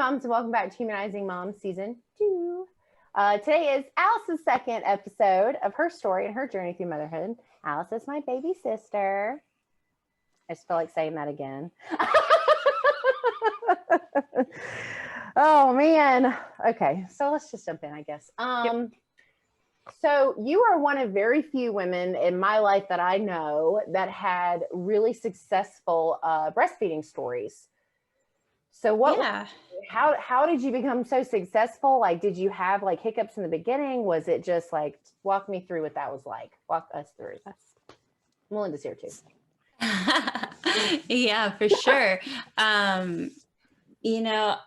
moms, and welcome back to Humanizing Moms Season 2. Today is Alice's second episode of her story and her journey through motherhood. Alice is my baby sister. I just feel like saying that again. Oh, man. Okay, so let's just jump in, I guess. So you are one of very few women in my life that I know that had really successful breastfeeding stories. So how did you become so successful? Like, did you have like hiccups in the beginning? Was it just like, walk me through what that was like? Walk us through. Melinda's here too. Yeah, for sure. I don't know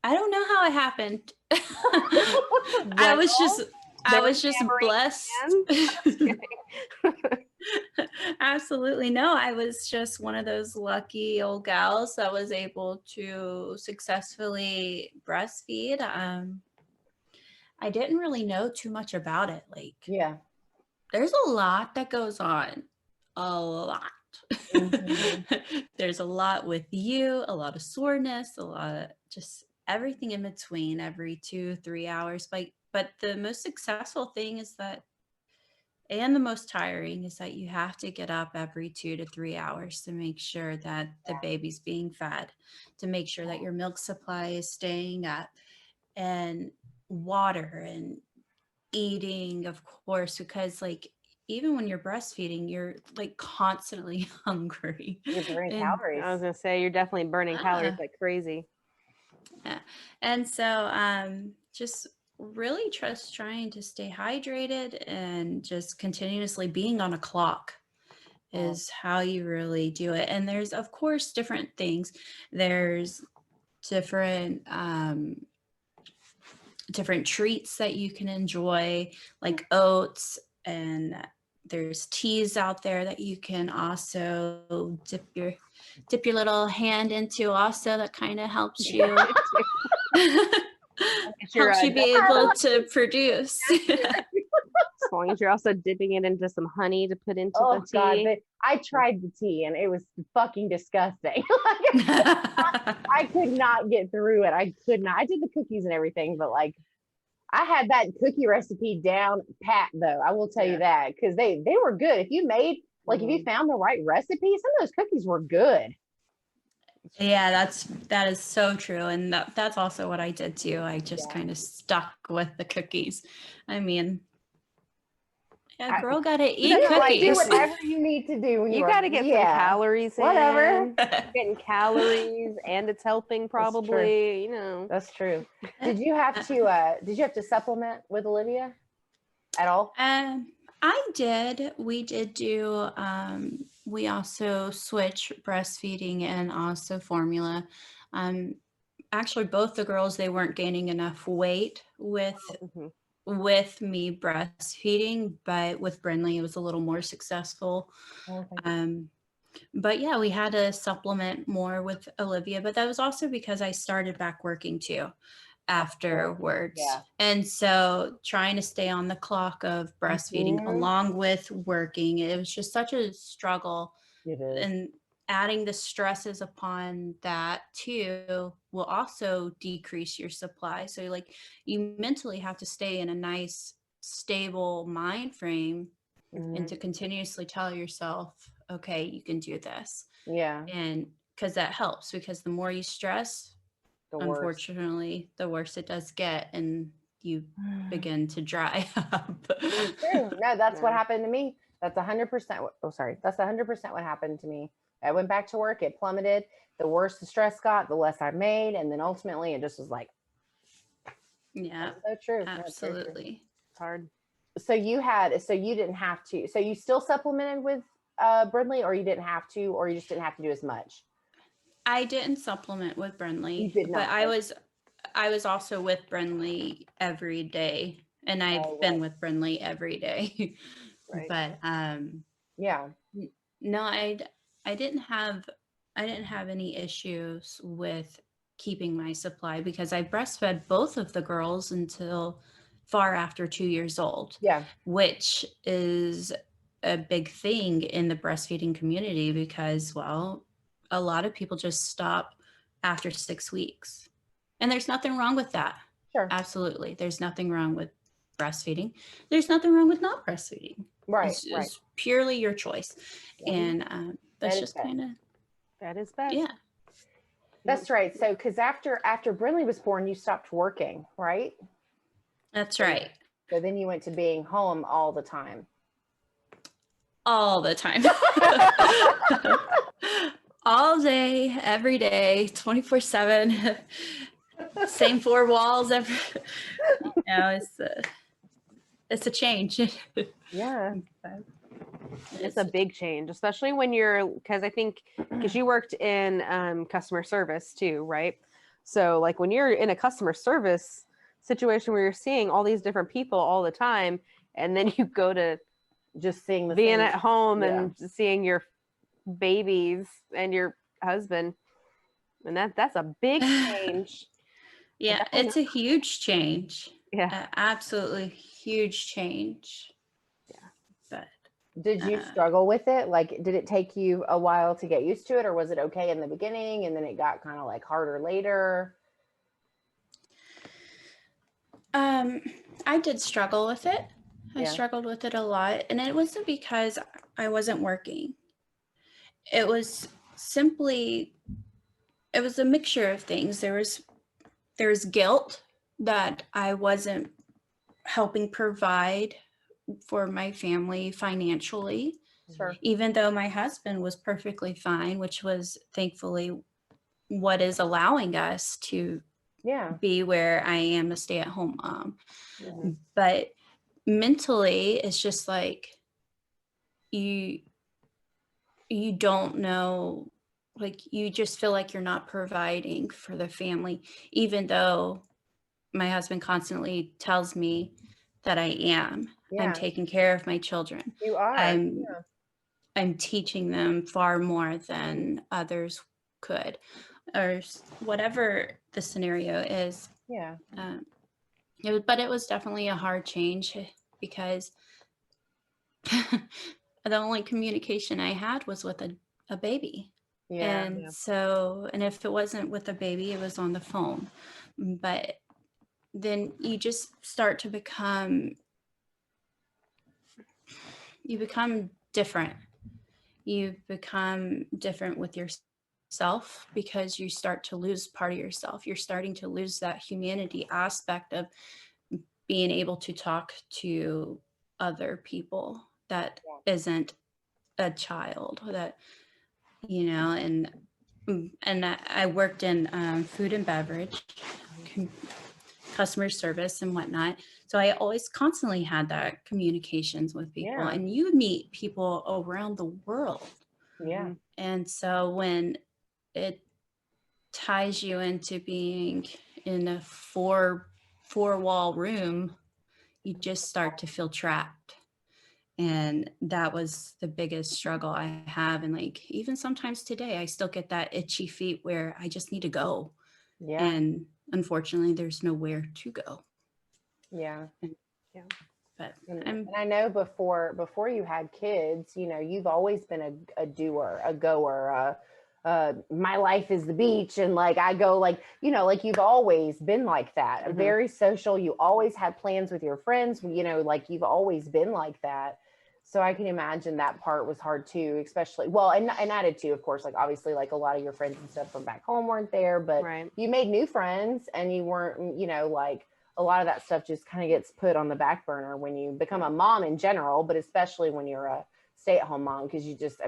how it happened. I was just blessed. Absolutely. No, I was just one of those lucky old gals that was able to successfully breastfeed. I didn't really know too much about it. There's a lot that goes on. A lot. Mm-hmm. There's a lot with you, a lot of soreness, a lot of just everything in between every 2-3 hours. But the most successful thing is that, and the most tiring, is that you have to get up every 2 to 3 hours to make sure that the baby's being fed, to make sure that your milk supply is staying up, and water and eating, of course, because even when you're breastfeeding, you're like constantly hungry. You're burning calories. I was gonna say, you're definitely burning calories like crazy. Yeah. And so just really trying to stay hydrated and just continuously being on a clock is how you really do it. And there's, of course, different things. There's different treats that you can enjoy, like oats, and there's teas out there that you can also dip your little hand into, also, that kind of helps you helps you be able to produce. As long as you're also dipping it into some honey to put into the tea. God, but I tried the tea and it was fucking disgusting. I could not get through it. I could not. I did the cookies and everything, but I had that cookie recipe down pat, though. I will tell you that, because they were good. If you made, if you found the right recipe, some of those cookies were good. Yeah, that is so true. And that's also what I did too. I just kind of stuck with the cookies. I mean, a girl gotta eat cookies. Do whatever you need to do. You gotta get some calories in. Whatever. Getting calories, and it's helping probably. That's true. Did you have to supplement with Olivia at all? I did. We did do. We also switch breastfeeding and also formula. Actually, both the girls, they weren't gaining enough weight with me breastfeeding, but with Brinley, it was a little more successful. But yeah, we had to supplement more with Olivia, but that was also because I started back working too afterwards. And so trying to stay on the clock of breastfeeding along with working, it was just such a struggle. And adding the stresses upon that too will also decrease your supply. So you mentally have to stay in a nice, stable mind frame and to continuously tell yourself, okay, you can do this. And because that helps, because the more you stress, unfortunately, the worse it does get, and you begin to dry up. True. No, that's what happened to me. That's 100%. That's 100% what happened to me. I went back to work. It plummeted. The worse the stress got, the less I made, and then ultimately, it just was like. Yeah. That's so true. Absolutely. It's hard. So you didn't have to. So you still supplemented with Brinley, or you didn't have to, or you just didn't have to do as much? I didn't supplement with Brinley. You did not. But I was also with Brinley every day, and I've been with Brinley every day. Right. But no, I didn't have any issues with keeping my supply, because I breastfed both of the girls until far after 2 years old. Which is a big thing in the breastfeeding community, because, well, a lot of people just stop after 6 weeks. And there's nothing wrong with that. Sure. Absolutely. There's nothing wrong with breastfeeding. There's nothing wrong with not breastfeeding. Right. It's purely your choice. Yeah. And that's just kind of, That is best. yeah. That's right. So, because after Brinley was born, you stopped working, right? That's right. So then you went to being home all the time. All the time. All day, every day, 24/7. Same 4 walls every, it's a change. Yeah. It's a big change, especially when because I think, because you worked in customer service too, right? So like when you're in a customer service situation where you're seeing all these different people all the time, and then you go to just seeing the being same, at home and seeing your babies and your husband, and that's a big change. Yeah, it's a huge change. Yeah. Absolutely huge change. Yeah. But did you struggle with it? Like, did it take you a while to get used to it, or was it okay in the beginning and then it got kind of like harder later? I did struggle with it. I Yeah. struggled with it a lot, and it wasn't because I wasn't working. It was simply, it was a mixture of things. There was guilt that I wasn't helping provide for my family financially, Sure. even though my husband was perfectly fine, which was thankfully what is allowing us to Yeah. be where I am, a stay-at-home mom. Mhm. But mentally, it's just like you don't know, like you just feel like you're not providing for the family, even though my husband constantly tells me that I am. Yeah. I'm taking care of my children. You are. I'm teaching them far more than others could, or whatever the scenario is. Yeah. But it was definitely a hard change because the only communication I had was with a baby. Yeah. And so, and if it wasn't with a baby, it was on the phone. But then you just start to become different. You become different with yourself because you start to lose part of yourself. You're starting to lose that humanity aspect of being able to talk to other people that isn't a child, that, and I worked in food and beverage, customer service and whatnot. So I always constantly had that communications with people, and you meet people around the world. Yeah. And so when it ties you into being in a four wall room, you just start to feel trapped. And that was the biggest struggle I have. And like, even sometimes today, I still get that itchy feet where I just need to go. Yeah. And unfortunately, there's nowhere to go. Yeah. Yeah. But and I know before you had kids, you've always been a doer, a goer, my life is the beach, and like I go, like like you've always been like that. Mm-hmm. Very social. You always had plans with your friends, like you've always been like that. So I can imagine that part was hard too, especially, well, and added to, of course, like obviously like a lot of your friends and stuff from back home weren't there, but you made new friends and you weren't, like a lot of that stuff just kind of gets put on the back burner when you become a mom in general, but especially when you're a stay-at-home mom, because you just,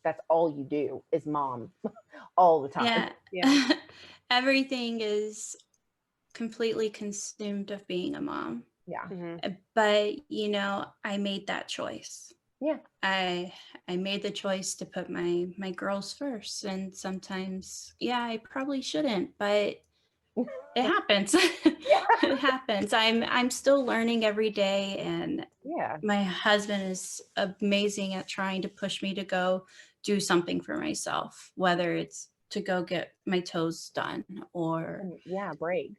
that's all you do is mom all the time. Yeah. Everything is completely consumed of being a mom. Yeah. Mm-hmm. But I made that choice. Yeah. I made the choice to put my girls first, and sometimes I probably shouldn't, but it happens. It happens. I'm still learning every day, and my husband is amazing at trying to push me to go do something for myself, whether it's to go get my toes done or break,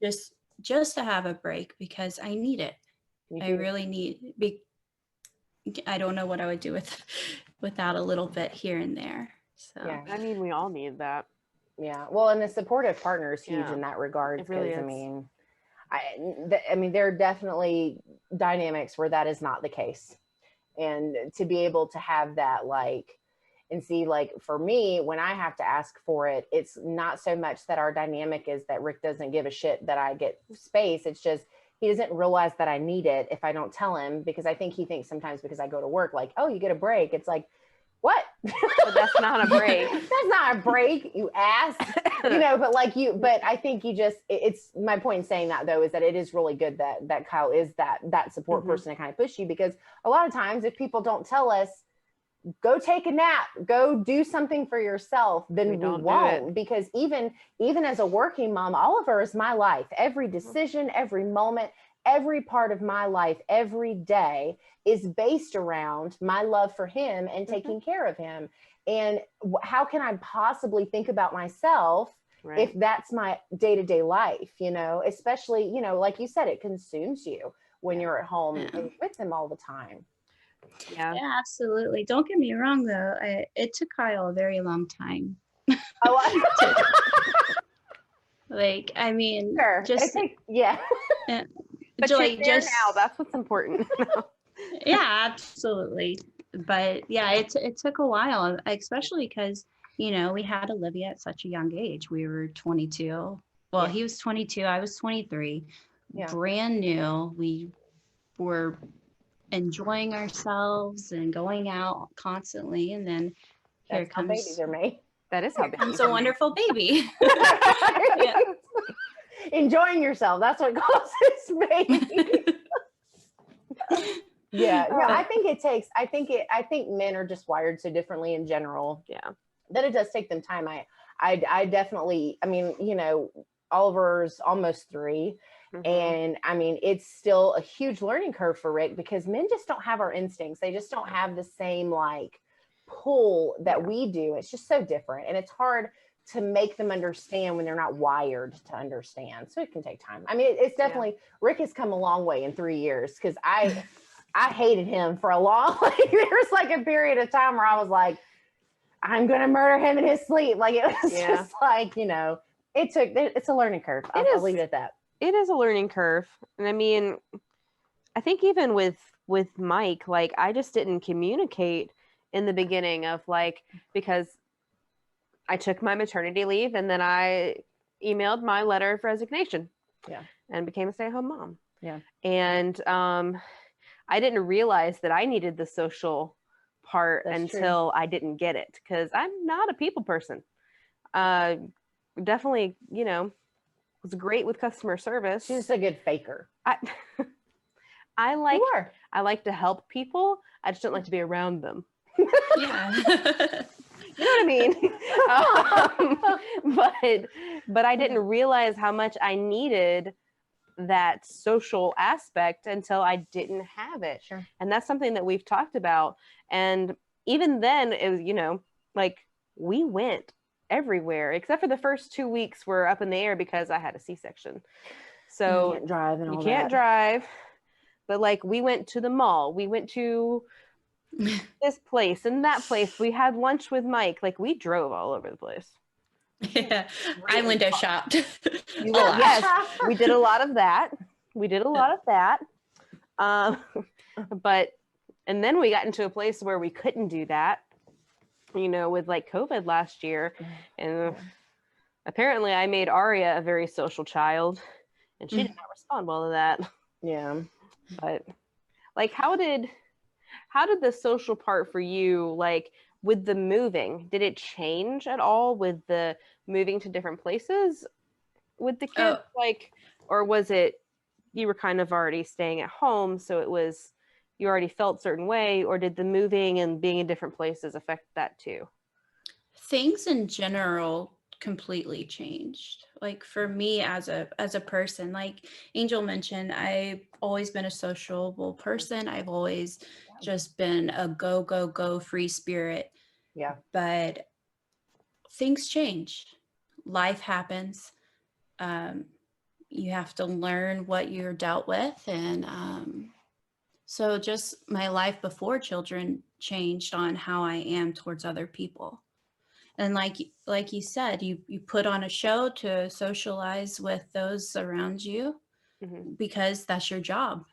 just to have a break, because I need it. I really need. I don't know what I would do without a little bit here and there. So I mean, we all need that. Yeah. Well, and a supportive partner is huge Yeah. in that regard. It really Because, is. I mean, there are definitely dynamics where that is not the case. And to be able to have that, like, and see, like, for me, when I have to ask for it, it's not so much that our dynamic is that Rick doesn't give a shit that I get space. It's just, he doesn't realize that I need it if I don't tell him, because I think he thinks sometimes because I go to work, like, oh, you get a break. It's like, what? But that's not a break. That's not a break, you ass. But but I think it's my point in saying that, though, is that it is really good that Kyle is that support person to kind of push you, because a lot of times if people don't tell us, go take a nap, go do something for yourself, then we won't. Because even as a working mom, Oliver is my life. Every decision, every moment, every part of my life, every day is based around my love for him and taking care of him. And how can I possibly think about myself if that's my day-to-day life, especially, like you said, it consumes you when you're at home and with him all the time. Yeah, absolutely. Don't get me wrong, though. It took Kyle a very long time. Oh, like, I mean, sure. just But you're there now. That's what's important. Yeah, absolutely. But yeah, it took a while, especially because we had Olivia at such a young age. We were 22. Well, he was 22. I was 23. Brand new. We were enjoying ourselves and going out constantly, and then here comes babies are made. That is how comes a wonderful baby. Enjoying yourself. That's what causes baby. Yeah. No, I think it takes. I think men are just wired so differently in general. Yeah. That it does take them time. I definitely. I mean, Oliver's almost 3. And I mean, it's still a huge learning curve for Rick, because men just don't have our instincts. They just don't have the same like pull that we do. It's just so different. And it's hard to make them understand when they're not wired to understand. So it can take time. I mean, it's definitely, Rick has come a long way in 3 years, because I hated him for a long, there's like a period of time where I was like, I'm going to murder him in his sleep. Like, it was just like, it's a learning curve. I'll leave it at that. It is a learning curve. And I mean, I think even with Mike, like, I just didn't communicate in the beginning of because I took my maternity leave and then I emailed my letter of resignation and became a stay-at-home mom. Yeah. And I didn't realize that I needed the social part until I didn't get it, because I'm not a people person. Definitely, was great with customer service. She's just a good faker. I like to help people. I just don't like to be around them. Yeah. You know what I mean? But I didn't realize how much I needed that social aspect until I didn't have it. Sure. And that's something that we've talked about. And even then, it was, we went everywhere except for the first 2 weeks were up in the air because I had a C-section. So you can't drive and all you can't drive. But we went to the mall. We went to this place and that place. We had lunch with Mike. We drove all over the place. Yeah, I window shopped. Yes, we did a lot of that. But and then we got into a place where we couldn't do that, with COVID last year. And apparently I made Aria a very social child, and she did not respond well to that. Yeah. But how did the social part for you, with the moving, did it change at all with the moving to different places with the kids? Or was it you were kind of already staying at home, so it was you already felt a certain way, or did the moving and being in different places affect that too? Things in general completely changed. For me as a person, like Angel mentioned, I've always been a sociable person. I've always just been a go free spirit. Yeah. But things change. Life happens. You have to learn what you're dealt with. And so just my life before children changed on how I am towards other people. And like you said, you put on a show to socialize with those around you because that's your job.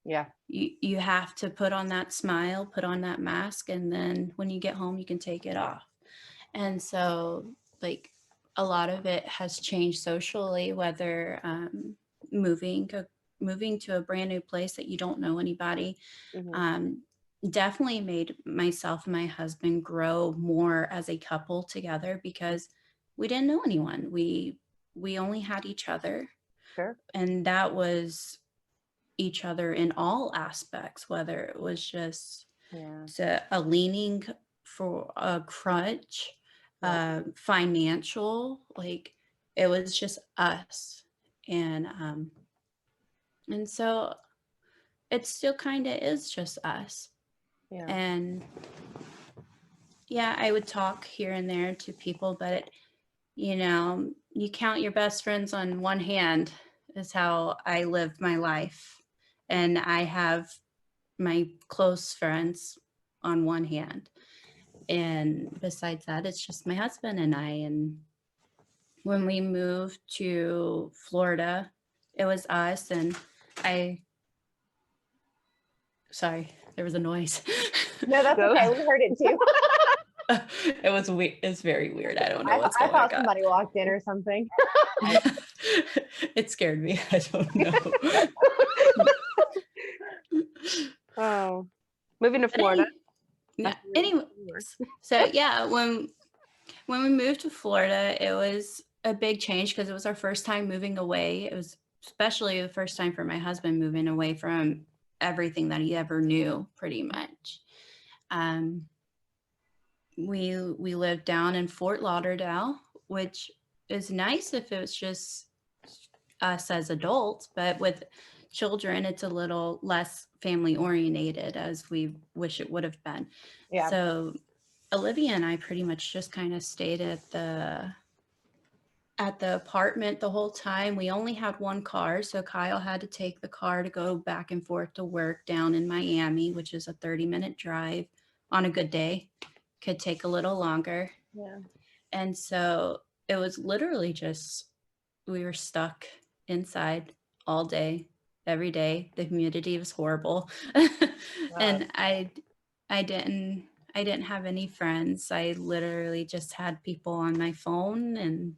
Yeah. You have to put on that smile, put on that mask, and then when you get home you can take it off. And so like a lot of it has changed socially, whether moving to a brand new place that you don't know anybody. Definitely made myself and my husband grow more as a couple together because we didn't know anyone. We only had each other. Sure. And that was each other in all aspects, whether it was just a leaning for a crutch, financial, like it was just us. And so it still kind of is just us. Yeah. And yeah, I would talk here and there to people, but you count your best friends on one hand is how I live my life. And I have my close friends on one hand. And besides that, it's just my husband and I. And when we moved to Florida, it was us. And sorry, there was a noise. No, that's okay. We heard it too. It was weird. It's very weird. I don't know what's going on. I thought somebody walked in or something. It scared me. I don't know. Oh, moving to Florida. Anyways, so yeah, when we moved to Florida, it was a big change because it was our first time moving away. It was especially the first time for my husband moving away from everything that he ever knew, pretty much. We lived down in Fort Lauderdale, which is nice if it was just us as adults, but with children, it's a little less family oriented as we wish it would have been. Yeah. So Olivia and I pretty much just kind of stayed at the apartment the whole time. We only had one car, so Kyle had to take the car to go back and forth to work down in Miami, which is a 30-minute drive on a good day. Could take a little longer. Yeah. And so it was literally just, we were stuck inside all day, every day. The humidity was horrible. Wow. And I didn't have any friends. I literally just had people on my phone and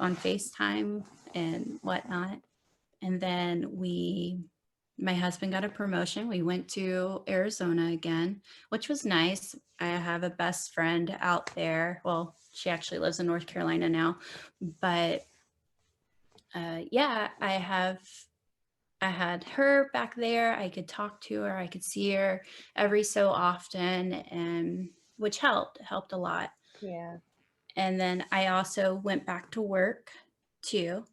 on FaceTime and whatnot. And then my husband got a promotion. We went to Arizona again, which was nice. I have a best friend out there. Well, she actually lives in North Carolina now, but yeah, I had her back there. I could talk to her. I could see her every so often, and which helped a lot. Yeah. And then I also went back to work too.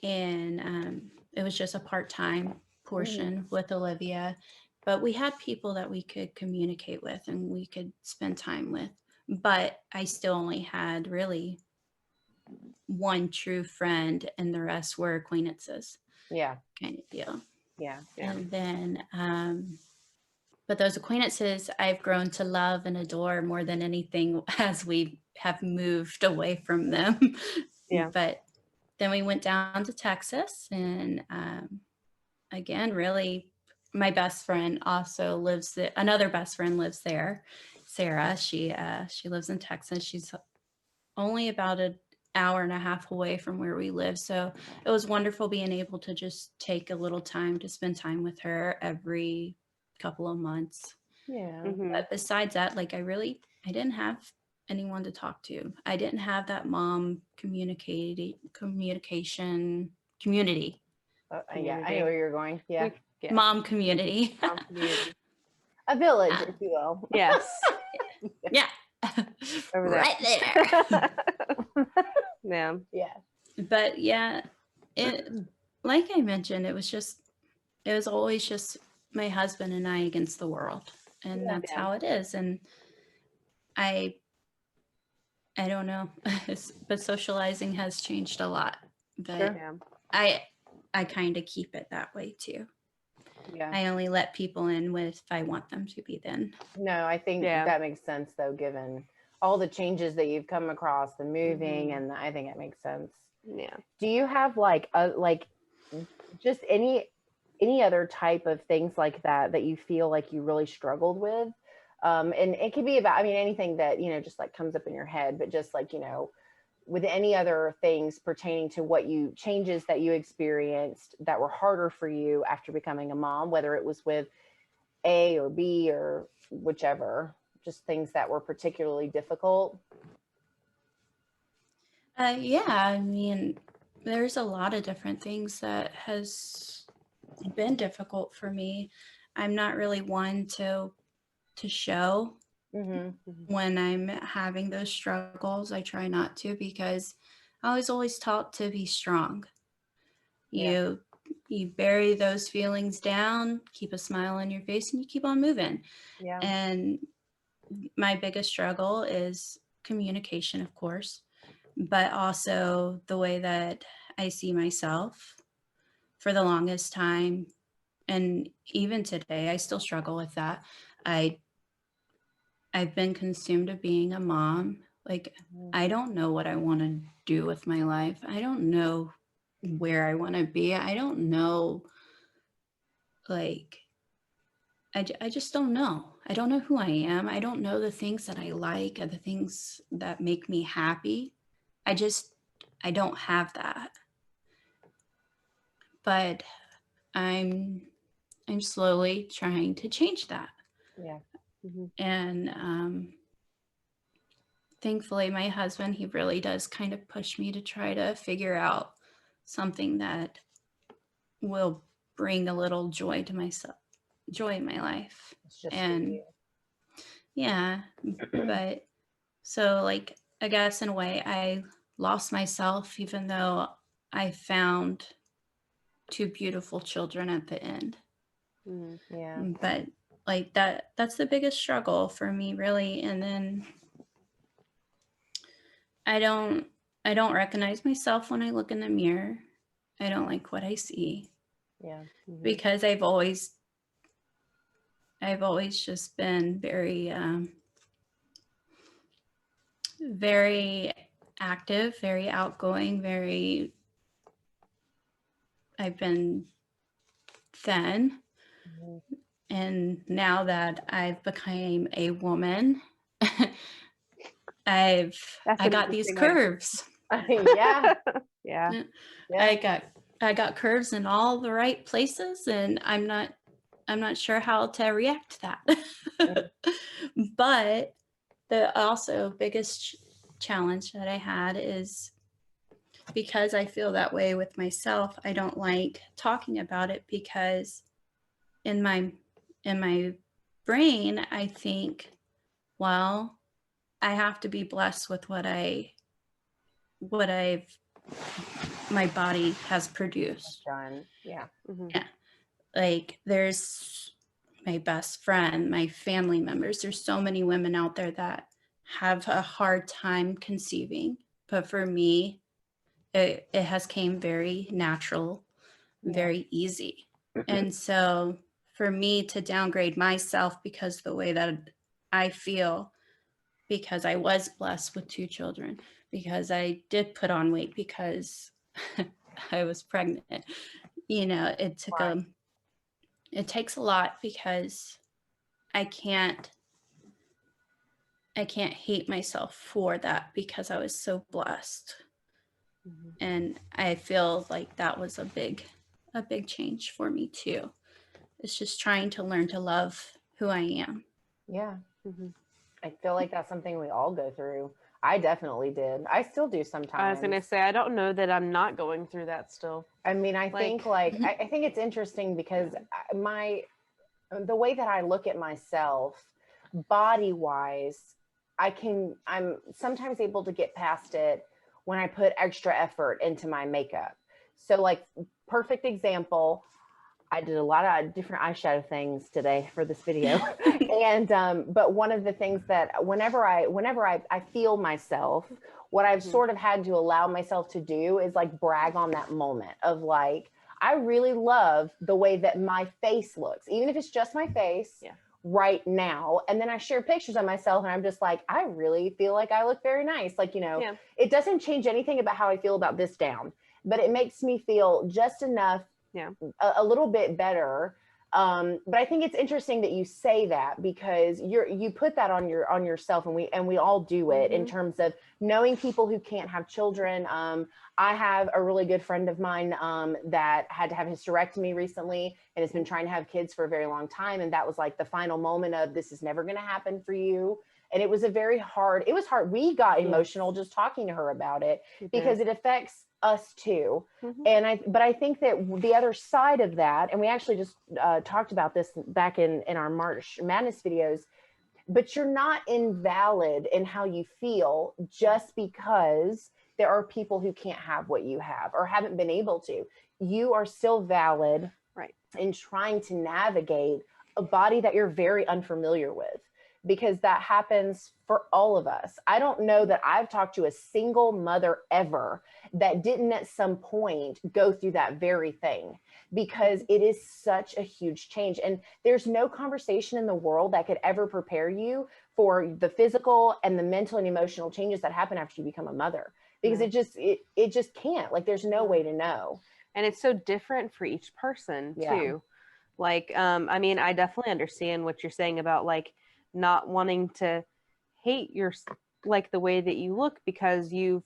And it was just a part-time portion with Olivia, but we had people that we could communicate with and we could spend time with. But I still only had really one true friend and the rest were acquaintances. Yeah. Kind of deal. Yeah. And then, but those acquaintances I've grown to love and adore more than anything as we have moved away from them. Yeah. But then we went down to Texas, and again, really, my best friend also lives there. Another best friend lives there, Sarah. She lives in Texas. She's only about an hour and a half away from where we live. So it was wonderful being able to just take a little time to spend time with her every couple of months. Yeah. But besides that, like I didn't have anyone to talk to. I didn't have that mom communication community. Yeah, I know where you're going. Yeah. Mom community. Mom community. A village, if you will. Yes. Yeah. Over there. Right there. Yeah. Yeah. But yeah, it, like I mentioned, it was always just my husband and I against the world. And that's how it is. And I don't know, but socializing has changed a lot. But I kind of keep it that way too. Yeah. I only let people in if I want them to be then. No, I think that makes sense though, given all the changes that you've come across, the moving, and I think it makes sense. Yeah. Do you have just any other type of things like that you feel like you really struggled with? And it could be about, I mean, anything that, just like comes up in your head, but just like, with any other things pertaining to changes that you experienced that were harder for you after becoming a mom, whether it was with A or B or whichever, just things that were particularly difficult. Yeah, I mean, there's a lot of different things that has been difficult for me. I'm not really one to show when I'm having those struggles. I try not to, because I was always taught to be strong. You bury those feelings down, keep a smile on your face, and you keep on moving. Yeah. And my biggest struggle is communication, of course, but also the way that I see myself. For the longest time, and even today, I still struggle with that. I've been consumed of being a mom. Like, I don't know what I want to do with my life. I don't know where I want to be. I don't know, like, I just don't know. I don't know who I am. I don't know the things that I like or the things that make me happy. I don't have that. But I'm slowly trying to change that. Yeah. And thankfully, my husband, he really does kind of push me to try to figure out something that will bring a little joy to myself, joy in my life. It's just And yeah, but so, like, I guess in a way I lost myself, even though I found two beautiful children at the end. Yeah. But like that's the biggest struggle for me, really. And then I don't recognize myself when I look in the mirror. I don't like what I see. Yeah. Because I've always just been very active, very outgoing, I've been thin. And now that I've become a woman, I got these curves. Yeah. Yeah. I got curves in all the right places, and I'm not sure how to react to that. But the also biggest challenge that I had is because I feel that way with myself, I don't like talking about it, because in my brain, I think, well, I have to be blessed with what my body has produced. Done. Yeah. Yeah. Like, there's my best friend, my family members. There's so many women out there that have a hard time conceiving. But for me, it has came very natural, very easy. And so for me to downgrade myself because the way that I feel, because I was blessed with two children, because I did put on weight because I was pregnant, it takes a lot, because I can't hate myself for that, because I was so blessed. And I feel like that was a big change for me too. It's just trying to learn to love who I am. Yeah. I feel like that's something we all go through. I definitely did. I still do sometimes. I was gonna say, I don't know that I'm not going through that still. I mean, I think I think it's interesting because the way that I look at myself, body wise, I'm sometimes able to get past it when I put extra effort into my makeup. So, like, perfect example, I did a lot of different eyeshadow things today for this video. And but one of the things that whenever I feel myself, what I've sort of had to allow myself to do is like brag on that moment of like, I really love the way that my face looks, even if it's just my face, right now. And then I share pictures of myself and I'm just like, I really feel like I look very nice. Like, you know, it doesn't change anything about how I feel about this down, but it makes me feel just enough, a little bit better. But I think it's interesting that you say that, because you put that on yourself, and we all do it in terms of knowing people who can't have children. I have a really good friend of mine that had to have hysterectomy recently and has been trying to have kids for a very long time. And that was like the final moment of, this is never going to happen for you. And it was hard. We got emotional just talking to her about it, because it affects us too. But I think that the other side of that, and we actually just talked about this back in our March Madness videos, but you're not invalid in how you feel just because there are people who can't have what you have or haven't been able to. You are still valid in trying to navigate a body that you're very unfamiliar with, because that happens for all of us. I don't know that I've talked to a single mother ever that didn't at some point go through that very thing, because it is such a huge change. And there's no conversation in the world that could ever prepare you for the physical and the mental and emotional changes that happen after you become a mother, because it just can't, like, there's no way to know. And it's so different for each person too. Like, I mean, I definitely understand what you're saying about like not wanting to hate your, like, the way that you look, because you've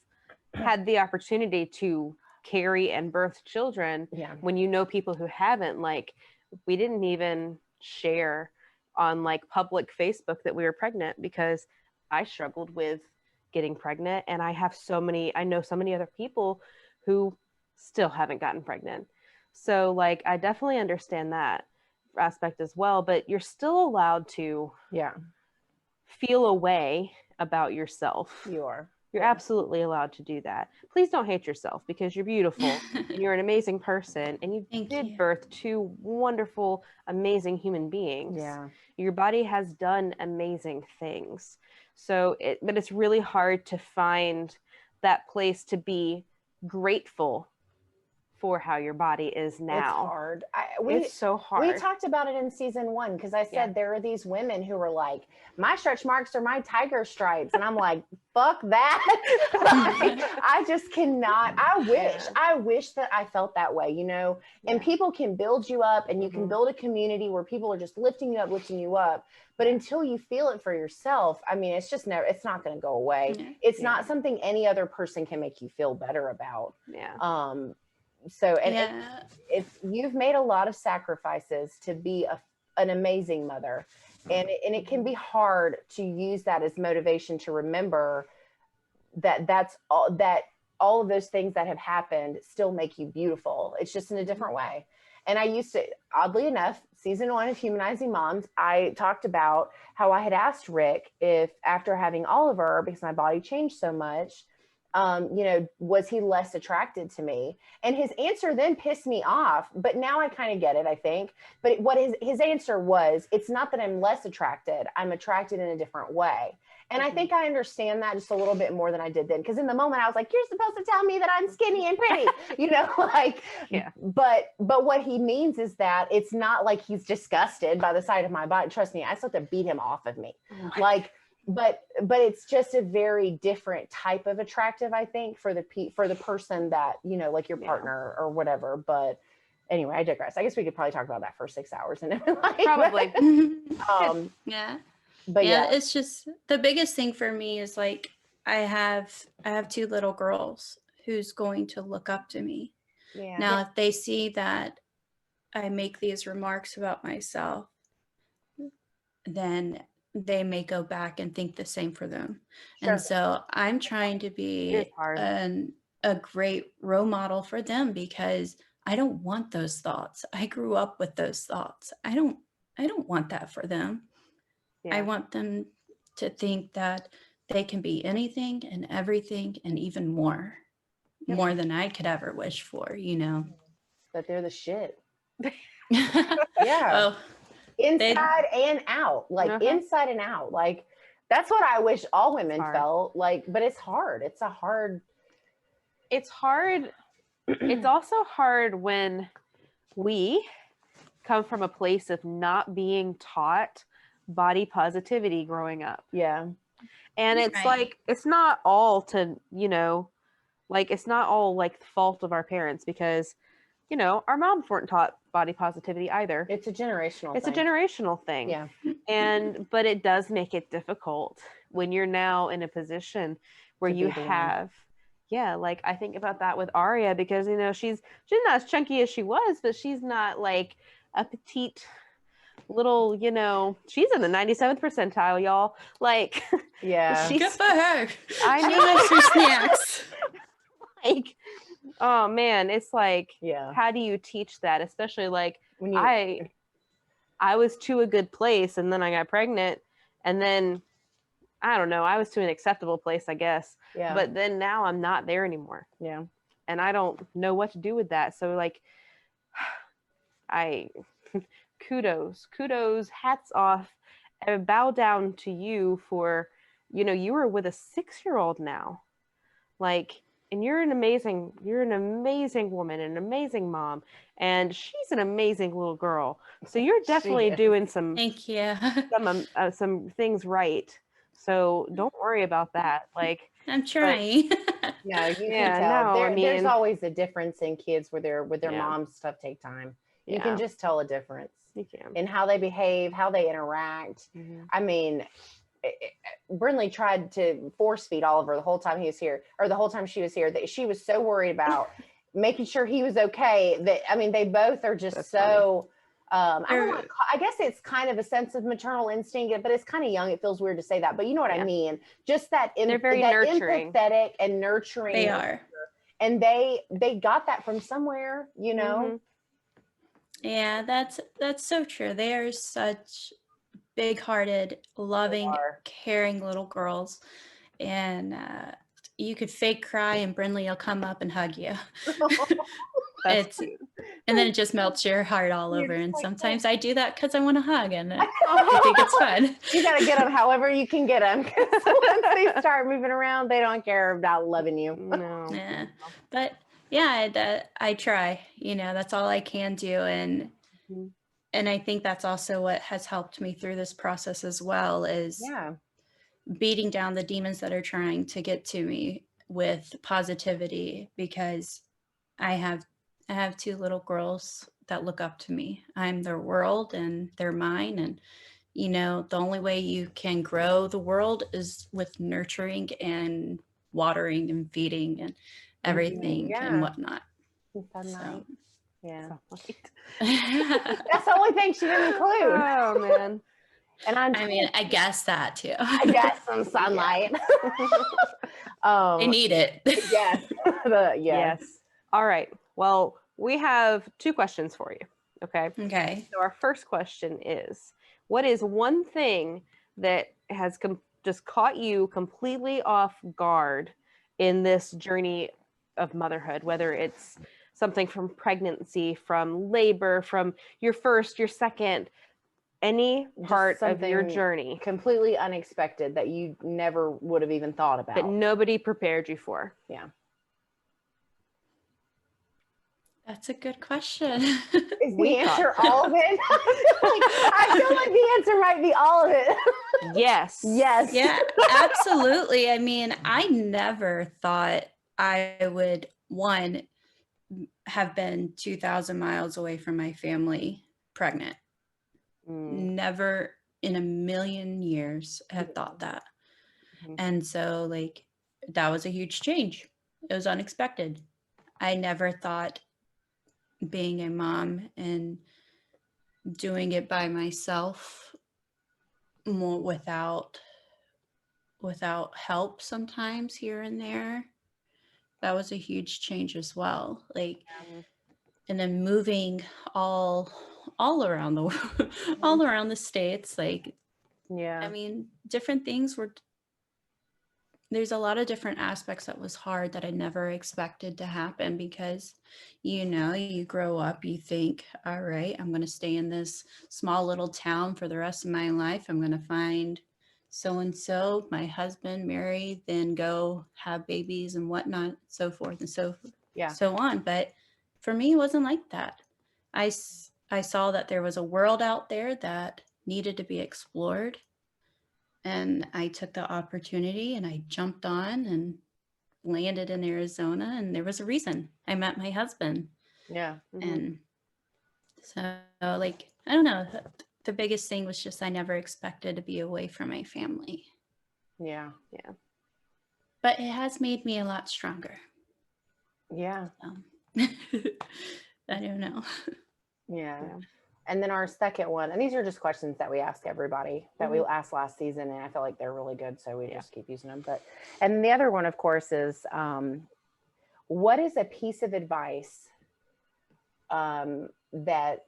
had the opportunity to carry and birth children when you know people who haven't. Like, we didn't even share on like public Facebook that we were pregnant, because I struggled with getting pregnant, and I know so many other people who still haven't gotten pregnant. So like, I definitely understand that aspect as well, but you're still allowed to feel a way about yourself. You're absolutely allowed to do that. Please don't hate yourself, because you're beautiful and you're an amazing person, and you did birth two wonderful, amazing human beings. Your body has done amazing things. So but it's really hard to find that place to be grateful for how your body is now. It's hard. It's so hard. We talked about it in season 1, because I said there are these women who were like, my stretch marks are my tiger stripes. And I'm like, fuck that. Like, I just cannot. I wish that I felt that way, you know, and people can build you up, and you can build a community where people are just lifting you up. But until you feel it for yourself, I mean, it's not going to go away. It's not something any other person can make you feel better about. So, you've made a lot of sacrifices to be an amazing mother, and it can be hard to use that as motivation to remember that all of those things that have happened still make you beautiful. It's just in a different way. And I used to, oddly enough, season 1 of Humanizing Moms, I talked about how I had asked Rick if, after having Oliver, because my body changed so much, you know, was he less attracted to me? And his answer then pissed me off, but now I kind of get it, I think. But what his answer was, it's not that I'm less attracted, I'm attracted in a different way. And I think I understand that just a little bit more than I did then. Because in the moment I was like, you're supposed to tell me that I'm skinny and pretty, you know, like, but what he means is that it's not like he's disgusted by the sight of my body. Trust me, I still have to beat him off of me. Like, but it's just a very different type of attractive, I think, for the person that, you know, like your partner or whatever. But anyway, I digress. I guess we could probably talk about that for 6 hours and like, probably. But it's just the biggest thing for me is like, I have 2 little girls who's going to look up to me. Now, if they see that I make these remarks about myself, then they may go back and think the same for them. And so I'm trying to be a great role model for them, because I don't want those thoughts. I grew up with those thoughts. I don't want that for them. I want them to think that they can be anything and everything and even more than I could ever wish for, you know. That they're the shit. Oh, inside and out, like inside and out. Like, that's what I wish all women felt like, but it's hard. It's hard. It's also hard when we come from a place of not being taught body positivity growing up. Yeah. And it's Right. like, it's not all to, like, it's not all like the fault of our parents, because, our moms weren't taught body positivity either. It's a generational It's thing. a generational thing. Yeah. But it does make it difficult when you're now in a position where To you be the one. have, like I think about that with Aria, because, she's not as chunky as she was, but she's not like a petite little, she's in the 97th percentile, y'all. Like, Yeah. she's, Good for her. I She mean, loves her snacks. like, oh man, it's like, Yeah. how do you teach that? Especially like, When you I was to a good place, and then I got pregnant, and then I don't know, I was to an acceptable place, I guess. Yeah. But then now I'm not there anymore. Yeah. And I don't know what to do with that. So like, I kudos, hats off, and bow down to you for, you were with a 6-year-old now. Like, and you're an amazing woman, an amazing mom, and she's an amazing little girl. So you're definitely is. doing some Thank you. some things right. So don't worry about that. Like, I'm trying. No, you Yeah, can tell. no, I There's mean- always a difference in kids with their Yeah. moms. Stuff take time. You Yeah. can just tell a difference you can. in how they behave, how they interact. Mhm. I mean, Brinley tried to force feed Oliver the whole time he was here, or the whole time she was here. That she was so worried about making sure he was okay. That, I mean, they both are just That's so. I don't They're- want. I guess it's kind of a sense of maternal instinct, but it's kind of young. It feels weird to say that, but you know what I Yeah. mean. Just that, They're very that nurturing. empathetic and nurturing. They are. and they got that from somewhere. Mhm. Yeah, that's so true. They are such big-hearted, loving, are. caring little girls, and you could fake cry, and Brinley will come up and hug you. That's It's cute. and then it just melts your heart all You're over. just And like, sometimes I do that because I want to hug, and I think it's fun. You got to get them however you can get them. Once they start moving around, they don't care about loving you. No. Yeah. But yeah, I try. That's all I can do, and Mhm. and I think that's also what has helped me through this process as well, is Yeah. beating down the demons that are trying to get to me with positivity, because I have 2 little girls that look up to me. I'm their world and they're mine, and the only way you can grow the world is with nurturing and watering and feeding and everything Yeah. and whatnot. Sunlight. Yeah. Sunlight. That's the only thing she didn't include. Oh man. And I mean, I guess that too. I guess some sunlight. I need it. Yes. Yes. All right. Well, we have 2 questions for you. Okay. Okay. So our first question is, what is one thing that has just caught you completely off guard in this journey of motherhood, whether it's something from pregnancy, from labor, from your first, your second, any Just part of your something journey completely unexpected that you never would have even thought about. that nobody prepared you for? Yeah. That's a good question. Is We the answer thought so. all of it? I feel like the answer might be all of it. Yes. Yes. Yeah, absolutely. I mean, I never thought I would, one, have been 2,000 miles away from my family pregnant. Never in a million years had thought that. Mhm. And so, like, that was a huge change. It was unexpected. I never thought being a mom and doing it by myself, more without help sometimes here and there, that was a huge change as well. Like, and then moving all around the world, all around the states, like, Yeah. I mean, different things were, there's a lot of different aspects that was hard that I never expected to happen, because you grow up, you think, all right, I'm going to stay in this small little town for the rest of my life. I'm going to find so and so, my husband, marry, then go have babies and whatnot, so forth and so on. But for me, it wasn't like that. I saw that there was a world out there that needed to be explored. And I took the opportunity and I jumped on and landed in Arizona, and there was a reason. I met my husband. Yeah. And so, like, I don't know, the biggest thing was just I never expected to be away from my family. Yeah. But it has made me a lot stronger. Yeah. I don't know. Yeah. And then our second one, and these are just questions that we ask everybody that we asked last season, and I feel like they're really good, so we just keep using them. And the other one, of course, is what is a piece of advice that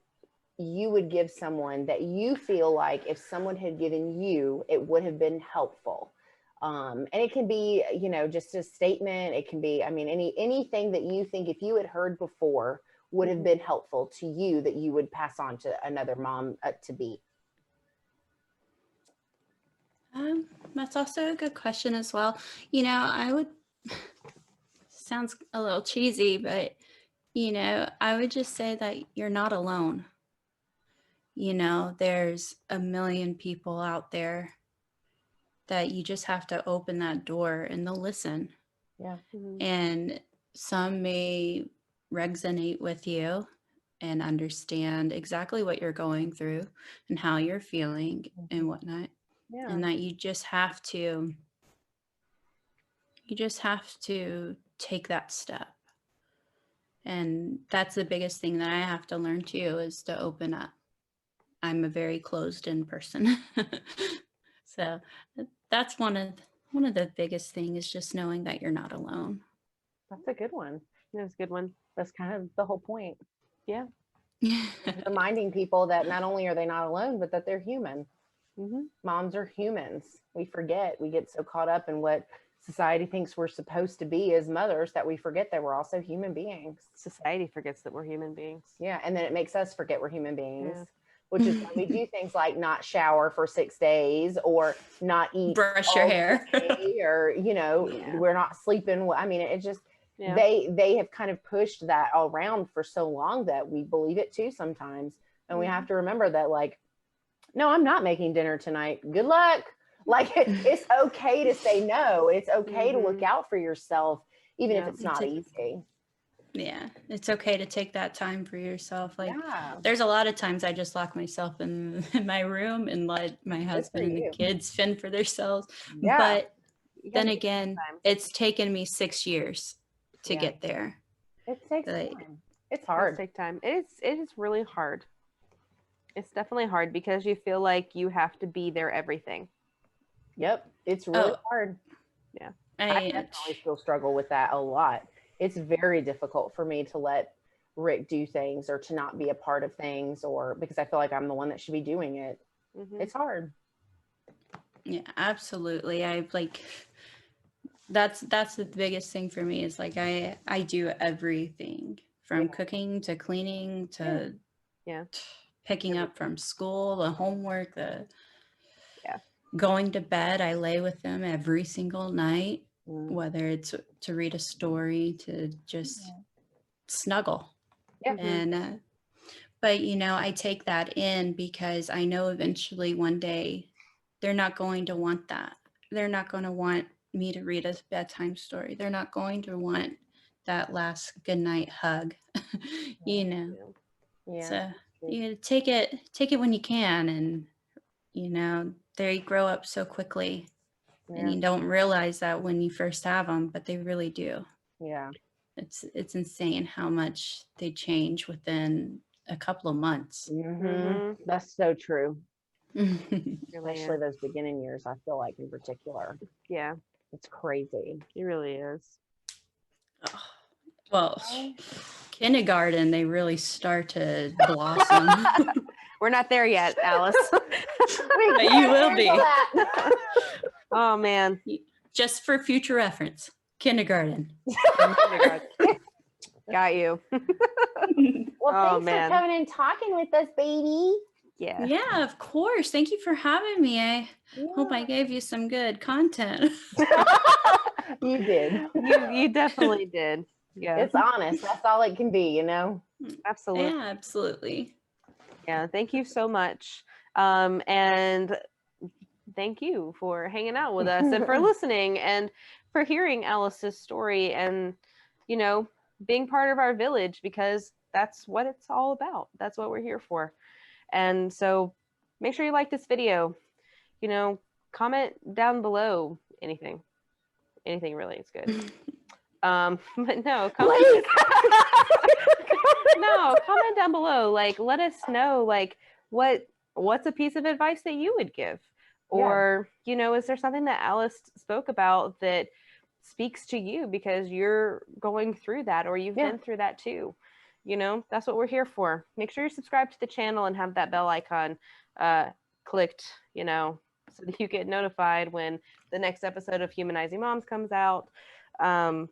you would give someone that you feel like if someone had given you, it would have been helpful? And it can be, just a statement. It can be, anything that you think if you had heard before would have been helpful to you that you would pass on to another mom to be. That's also a good question as well. I would, sounds a little cheesy, but, I would just say that you're not alone. There's a million people out there that you just have to open that door and they'll listen. Yeah. And some may resonate with you and understand exactly what you're going through and how you're feeling and whatnot. Yeah. And that you just have to take that step. And that's the biggest thing that I have to learn too, is to open up. I'm a very closed in person. So that's one of the biggest things, is just knowing that you're not alone. That's a good one. That's a good one. That's kind of the whole point. Yeah. Reminding people that not only are they not alone, but that they're human. Mm-hmm. Moms are humans. We forget. We get so caught up in what society thinks we're supposed to be as mothers that we forget that we're also human beings. Society forgets that we're human beings. Yeah. And then it makes us forget we're human beings. Yeah. Which is why we do things like not shower for 6 days or not eat, brush your hair, or we're not sleeping. I mean, it just they have kind of pushed that all around for so long that we believe it too sometimes, and we have to remember that, like, no, I'm not making dinner tonight. Good luck. Like, it's okay to say no. It's okay to look out for yourself, even if it's not easy. Yeah, it's okay to take that time for yourself. Like, there's a lot of times I just lock myself in my room and let my husband and the kids fend for themselves. Yeah. But then again, it's taken me 6 years to get there. It takes time. It's hard. It takes time. It is really hard. It's definitely hard because you feel like you have to be their everything. Yep. It's really hard. Yeah. I definitely still struggle with that a lot. It's very difficult for me to let Rick do things or to not be a part of things, or because I feel like I'm the one that should be doing it. It's hard. Yeah, absolutely. That's the biggest thing for me, is like I do everything from cooking to cleaning to picking up from school, the homework, going to bed. I lay with them every single night. Whether it's to read a story, to just snuggle. And but I take that in because I know eventually one day they're not going to want that. They're not going to want me to read a bedtime story. They're not going to want that last goodnight hug. So you take it when you can, and they grow up so quickly. And you don't realize that when you first have them, but they really do. Yeah. It's insane how much they change within a couple of months. That's so true. Especially those beginning years, I feel like, in particular. Yeah. It's crazy. It really is. Oh, well, kindergarten, they really start to blossom. We're not there yet, Alice. But you will be. Oh, man. Just for future reference, kindergarten. Got you. Well, thanks for coming and talking with us, baby. Yeah. Yeah, of course. Thank you for having me. I hope I gave you some good content. You did. You definitely did. Yeah. It's honest. That's all it can be, Absolutely. Yeah, absolutely. Yeah. Thank you so much. And thank you for hanging out with us and for listening and for hearing Alice's story and, you know, being part of our village, because that's what it's all about. That's what we're here for. And so make sure you like this video, you know, comment down below anything really is good. But no, comment, no, comment down below. Like, let us know, like, what's a piece of advice that you would give? Or, you know, is there something that Alice spoke about that speaks to you because you're going through that, or you've been through that too? You know, that's what we're here for. Make sure you're subscribed to the channel and have that bell icon clicked, you know, so that you get notified when the next episode of Humanizing Moms comes out. Follow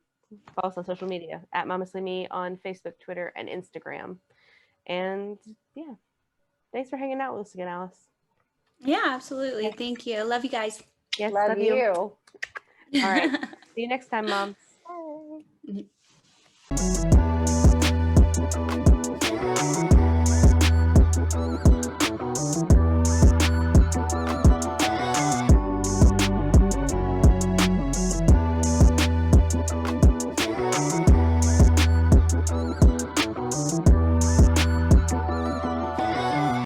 us on social media at Momestly Me on Facebook, Twitter, and Instagram. And yeah, thanks for hanging out with us again, Alice. Yeah, absolutely. Thank you. Love you guys. Yes, Love you. All right. See you next time, Mom. Bye.